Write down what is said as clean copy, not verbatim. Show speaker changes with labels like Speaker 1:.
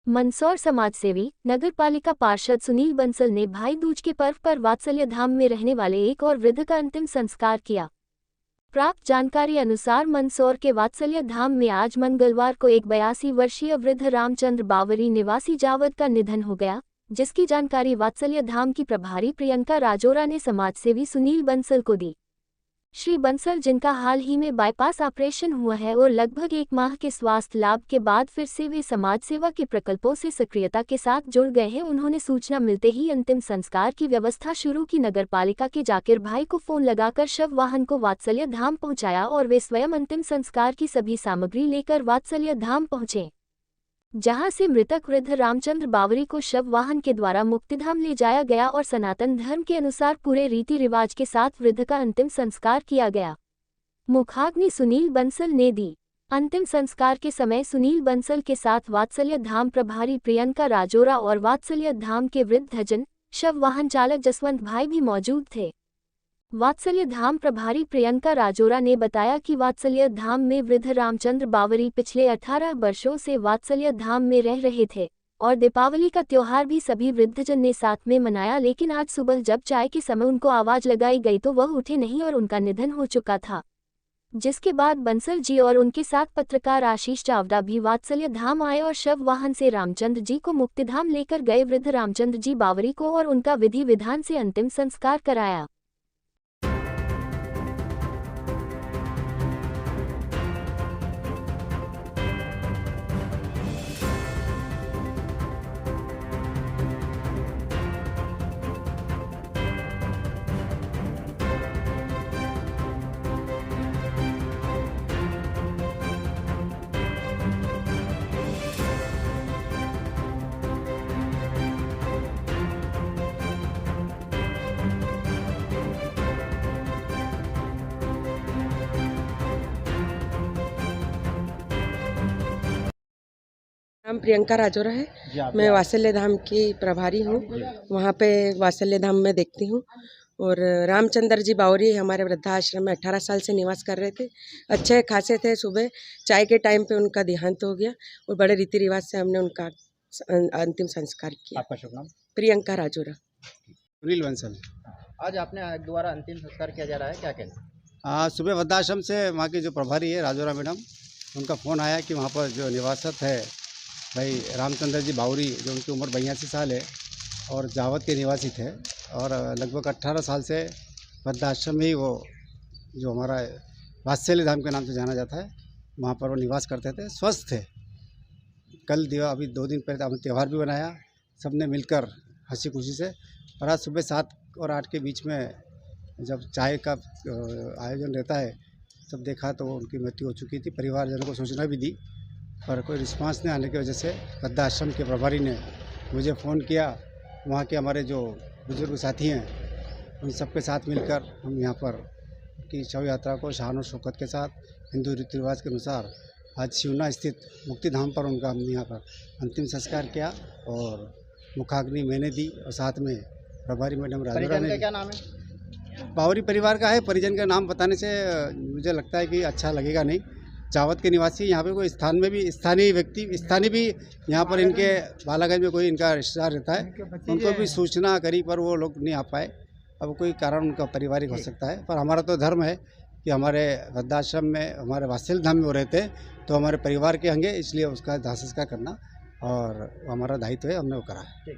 Speaker 1: मंदसौर समाजसेवी नगरपालिका पार्षद सुनील बंसल ने भाई दूज के पर्व पर वात्सल्य धाम में रहने वाले एक और वृद्ध का अंतिम संस्कार किया। प्राप्त जानकारी अनुसार मंदसौर के वात्सल्य धाम में आज मंगलवार को एक 82 वर्षीय वृद्ध रामचंद्र बावरी निवासी जावद का निधन हो गया, जिसकी जानकारी वात्सल्य धाम की प्रभारी प्रियंका राजोरा ने समाजसेवी सुनील बंसल को दी। श्री बंसल, जिनका हाल ही में बाईपास ऑपरेशन हुआ है और लगभग 1 माह के स्वास्थ्य लाभ के बाद फिर से वे समाज सेवा के प्रकल्पों से सक्रियता के साथ जुड़ गए हैं, उन्होंने सूचना मिलते ही अंतिम संस्कार की व्यवस्था शुरू की। नगरपालिका के जाकिर भाई को फोन लगाकर शव वाहन को वात्सल्य धाम पहुंचाया और वे स्वयं अंतिम संस्कार की सभी सामग्री लेकर वात्सल्य धाम पहुंचे, जहां से मृतक वृद्ध रामचंद्र बावरी को शव वाहन के द्वारा मुक्तिधाम ले जाया गया और सनातन धर्म के अनुसार पूरे रीति रिवाज के साथ वृद्ध का अंतिम संस्कार किया गया। मुखाग्नि सुनील बंसल ने दी। अंतिम संस्कार के समय सुनील बंसल के साथ वात्सल्य धाम प्रभारी प्रियंका राजोरा और वात्सल्य धाम के वृद्धजन शव वाहन चालक जसवंत भाई भी मौजूद थे। वात्सल्य धाम प्रभारी प्रियंका राजोरा ने बताया कि वात्सल्य धाम में वृद्ध रामचंद्र बावरी पिछले 18 वर्षों से वात्सल्य धाम में रह रहे थे और दीपावली का त्योहार भी सभी वृद्धजन ने साथ में मनाया, लेकिन आज सुबह जब चाय के समय उनको आवाज लगाई गई तो वह उठे नहीं और उनका निधन हो चुका था, जिसके बाद बंसल जी और उनके साथ पत्रकार आशीष चावड़ा भी वात्सल्य धाम आए और शव वाहन से रामचंद्र जी को मुक्तिधाम लेकर गए। वृद्ध रामचंद्र जी बावरी को और उनका विधि विधान से अंतिम संस्कार कराया।
Speaker 2: नाम प्रियंका राजोरा है। मैं वात्सल्य धाम की प्रभारी हूँ। वहाँ पे वात्सल्य धाम में देखती हूँ और रामचंद्र जी बावरी हमारे वृद्धाश्रम में 18 साल से निवास कर रहे थे। अच्छे खासे थे। सुबह चाय के टाइम पे उनका देहांत हो गया और बड़े रीति रिवाज से हमने उनका अंतिम संस्कार किया।
Speaker 3: आपका शुभ नाम?
Speaker 2: प्रियंका राजोरा।
Speaker 4: सुनील बंसल।
Speaker 3: आज आपने दोबारा अंतिम संस्कार किया जा रहा है, क्या कहना?
Speaker 4: सुबह वृद्धाश्रम से वहाँ की जो प्रभारी है राजोरा मैडम, उनका फ़ोन आया कि वहाँ पर जो निवासत है भाई रामचंद्र जी बावरी, जो उनकी उम्र 82 साल है और जावद के निवासी थे और लगभग 18 साल से वृद्धाश्रम में ही वो जो हमारा वात्सल्य धाम के नाम से जाना जाता है वहाँ पर वो निवास करते थे। स्वस्थ थे। कल अभी 2 दिन पहले हमने त्यौहार भी बनाया, सबने मिलकर हंसी खुशी से। और आज सुबह 7 और 8 के बीच में जब चाय का आयोजन रहता है तब देखा तो उनकी मृत्यु हो चुकी थी। परिवारजनों को सूचना भी दी पर कोई रिस्पांस नहीं आने की वजह से वृद्धाश्रम के प्रभारी ने मुझे फ़ोन किया। वहाँ के हमारे जो बुजुर्ग साथी हैं उन सब के साथ मिलकर हम यहाँ पर की शव यात्रा को शान और शौकत के साथ हिंदू रीति रिवाज के अनुसार आज शिवना स्थित मुक्तिधाम पर उनका हमने यहाँ पर अंतिम संस्कार किया और मुखाग्नि मैंने दी और साथ में प्रभारी मैडम राजोरा ने।
Speaker 3: क्या नाम है?
Speaker 4: बावरी परिवार का है। परिजन का नाम बताने से मुझे लगता है कि अच्छा लगेगा नहीं। जावद के निवासी यहाँ पे कोई स्थान में भी स्थानीय व्यक्ति भी यहाँ पर इनके बालागंज में कोई इनका रिश्तेदार रहता है, उनको भी सूचना करी पर वो लोग नहीं आ पाए। अब कोई कारण उनका पारिवारिक हो सकता है, पर हमारा तो धर्म है कि हमारे वृद्धाश्रम में हमारे वात्सल्य धाम में वो रहते हैं तो हमारे परिवार के होंगे, इसलिए उसका दाह संस्कार करना और हमारा दायित्व है, हमने वो करा है।